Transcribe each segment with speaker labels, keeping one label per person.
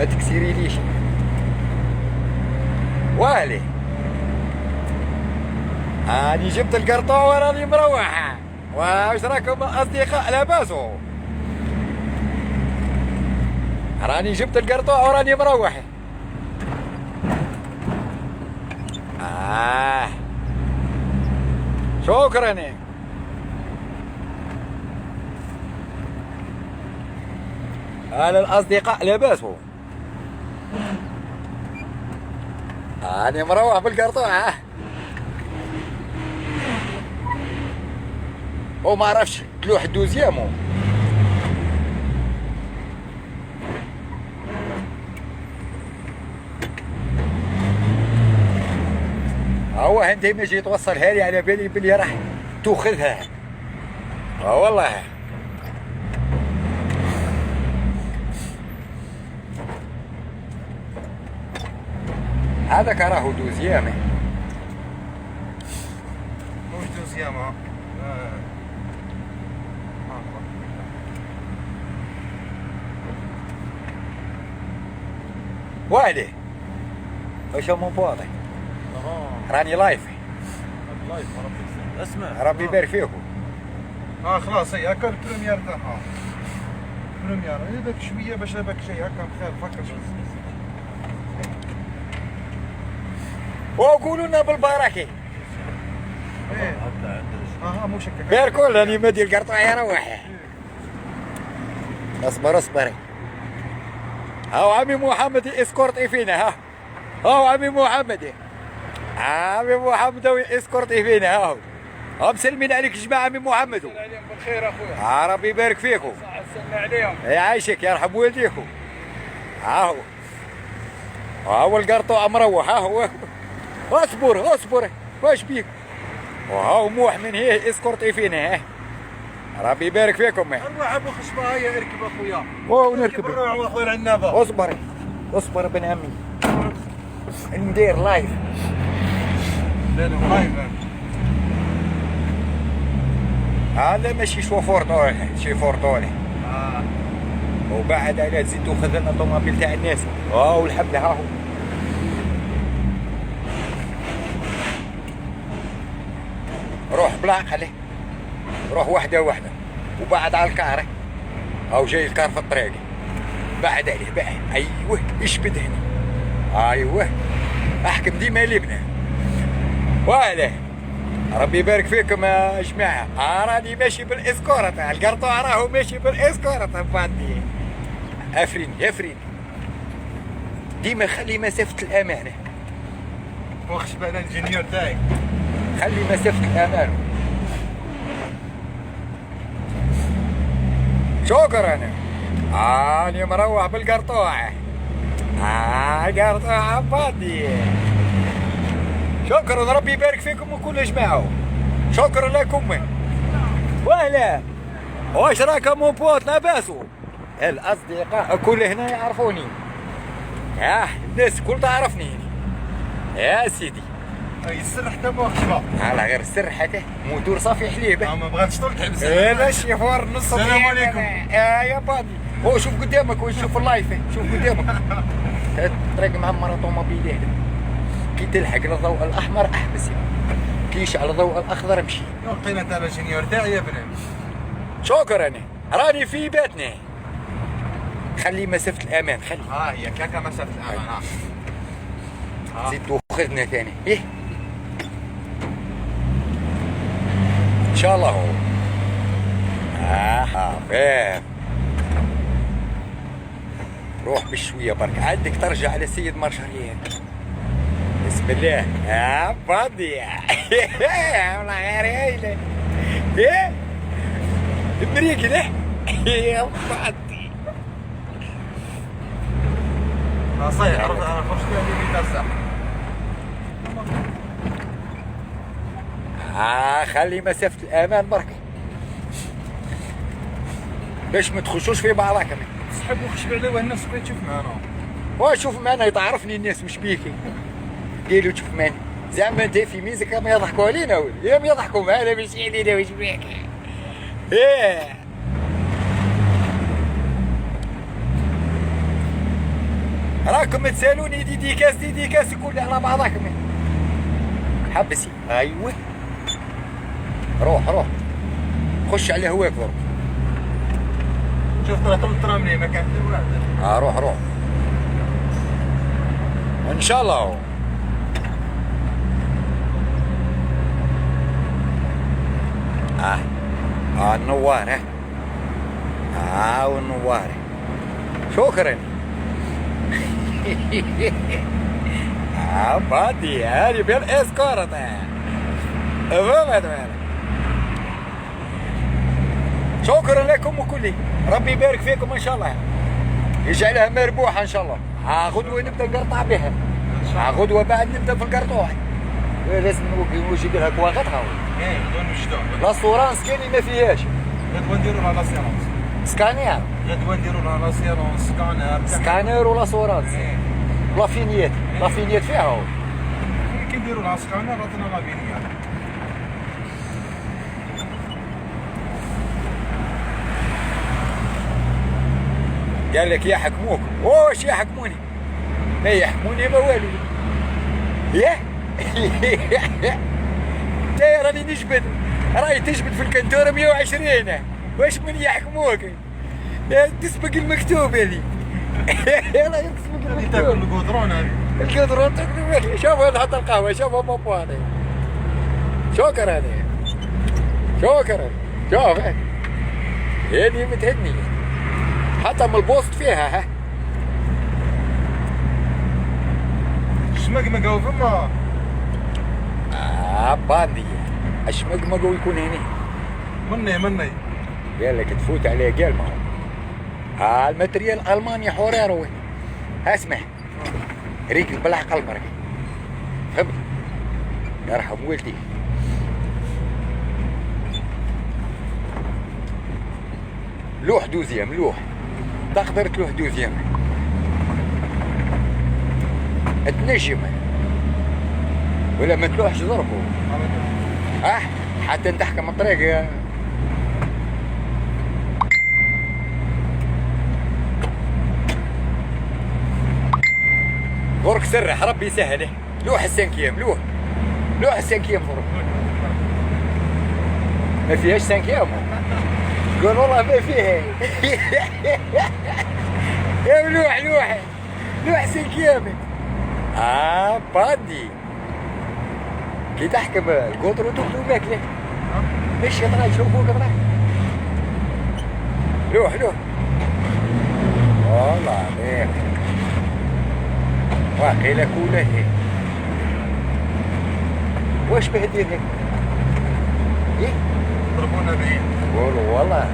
Speaker 1: ما تكسريليش. والي اني جبت القرطوع وراني مروح. واش راكم اصدقاء لاباسو؟ راني جبت القرطوع وراني مروح. شكرا. هلا الاصدقاء لاباسو؟ أنا مروح بالقرطوع. وما عرفش تلوح دوزيامو. هو انت ما جيت توصلها لي على بالي بلي راح تاخذها. والله هذاك راهو دوزيامي.
Speaker 2: مش دوزيام.
Speaker 1: والي واش مو بواضح. راني لايف.
Speaker 2: لايف اسمع.
Speaker 1: ربي يبارك فيكم.
Speaker 2: خلاص هي هكا البريمير تاعها. بريمير هذاك شويه باش هذاك شيء هكا بخير فكر شويه.
Speaker 1: وقولوا لنا بالبركه.
Speaker 2: مش هكا.
Speaker 1: باركوا راني مادي القرطوع يا روحي. اصبر اصبر. هاو عمي محمد اسكورتي فينا. هاو عمي محمد. عمي محمد اسكورتي فينا. هاو مسلمين عليك جماعه عمي محمد.
Speaker 2: عليهم بالخير اخويا.
Speaker 1: ربي يبارك فيكم.
Speaker 2: سلم عليهم.
Speaker 1: يعيشك يرحم والديكم. هاو القرطوع مروح. هاو اصبر اصبر واش بيك. وهاو موح من هي اسكورتي فينا. ربي يبارك فيكم.
Speaker 2: اروح ابو خشبه هيا اركب اخويا.
Speaker 1: ونركب.
Speaker 2: نروح اخويا العنابه.
Speaker 1: اصبر اصبر بن عمي. ندير لايف. هذا ماشي شوفور طول شي فورطوني. وبعد على تزيد تاخذ لنا الطوموبيل تاع الناس. والحبل ها هو. روح بالعقل. روح وحده وحده وبعد على الكار. هاو جاي الكار في الطريق. بعد عليه بعد. ايوه اشبد هنا. ايوه احكم ديما لبنى. واه ربي يبارك فيكم يا جماعه. راني ماشي بالاسكوره تاع القرطوع. راهو ماشي بالاسكوره تاع فاندي. افرين افرين ديما خلي مسافه الامان.
Speaker 2: واخش بان الانجينيور تاعي.
Speaker 1: خلي مسافه الامان. شكرا. أنا مروح بالقرطوع. قرطوع فاضي. شكرا ربي يبارك فيكم وكل جماعة. شكرا لكم. وهلا واش راكم بوط لاباسو؟ الأصدقاء كل هنا يعرفوني. الناس كل تعرفني يا سيدي.
Speaker 2: السر حتى ما خشبه.
Speaker 1: على غير السر حتى موتور صافي حليبه.
Speaker 2: ما بغاتش طول تحبس.
Speaker 1: لا الشيفور نص.
Speaker 2: السلام عليكم.
Speaker 1: يا بادي. شوف قدامك وشوف اللايف. شوف قدامك. الطريق معمره طوموبيلات. كي تلحق الضوء الاحمر احبس. كي يشعل الضوء الاخضر امشي.
Speaker 2: لقينا تاع الانجينيور تاعي يا بنان.
Speaker 1: شكرا. راني في بيتنا. خلي مسافه الامان خلي.
Speaker 2: هي كاكا مسافه الامان.
Speaker 1: زيد تاخذنا ثاني. ان شاء الله هو. فاهم. روح بشويه برك عندك ترجع على سيد مارشاليان. بسم الله. فاضي. والله يا ريالي. المريق ده. يا فاضي.
Speaker 2: صحيح انا خرجت لي بيتزا.
Speaker 1: خلي مسافة الأمان برك باش ما تخشوش في بعضكم.
Speaker 2: تسحب وخشب عليه والناس بغيت تشوف معنا.
Speaker 1: شوف معنا يتعرفني الناس مش بيكي. قالوا تشوف معنا زعما انت في ميزك ما يضحكوا علينا ولا يا يضحكوا معنا ماشي علينا واش بيكي. راكم تسالوني دي كاس كل على بعضكم. حبسي ايوه روح خش على هواك ضرب.
Speaker 2: شوف ترى الترام لي ما كان في واحد.
Speaker 1: روح ان شاء الله. النوار والنوار شكرا. بادي هذه بالاسكورة شكرا لكم وكلي. ربي يبارك فيكم ان شاء الله، يجعلها مربوحة ان شاء الله. غدوة نبدا نقرطع بها، غدوة بعد نبدا في القرطوع. لازم نوجد لها كواغطها. لا سورانس كاني ما فيهاش.
Speaker 2: غدوة نديرو لها لاسيرونس.
Speaker 1: سكانير.
Speaker 2: غدوة نديرو لها لاسيرونس
Speaker 1: سكانير ولا سورانس. لافينيات فيها هو.
Speaker 2: كي نديرو لها سكانير عطينا لافينيات.
Speaker 1: قال لك يحكموك. واش يحكموني؟ لا يحكموني ما والو. ياه انت راني نجبد، راهي تجبد في الكنتورة 120. واش من يحكموك؟ تسبق المكتوب هذه. يلا تسبق المكتوب.
Speaker 2: تاكل القدرون هذه.
Speaker 1: القدرون تاكل. شوف نحط القهوة، شوف بابا هذا. شكرا شوف هذه متهدني حتى من البوست فيها. ها
Speaker 2: شمقمقة وفما
Speaker 1: باندي اشمقمقو يكون هنا
Speaker 2: مني
Speaker 1: قال لك تفوت عليه قال ما هو الماتريال المانيا حوريروي. اسمع ريك بالعقل برك فهمت. يرحم والدي. لوح دوزيام لوح تقدر تلوح دوزيام تنجم ولا ما تلوحش ضربه. حتى تحكم الطريق. برك سرح ربي يسهله. لوح السانكيام لوح السانكيام ضرب. ما فيهاش سانكيام. قول والله ما فيها. يا لوح سانكيام. باندي كي تحكم القطر وتكتب ماكله. ايش يطلع يشوفوك طلع. لوح والله عليك واقيلا كوله. واش به دير هيك؟ ايه
Speaker 2: ضربونا بعيد.
Speaker 1: قولوا والله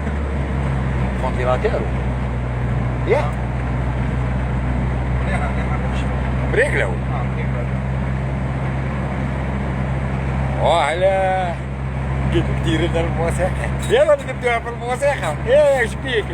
Speaker 1: فونتيلاتيرو. ياه بريكلو. وعلى كيف كتير لنا الموسيقى. يلا نبدأ في الموسيقى. ايه ايش بيك؟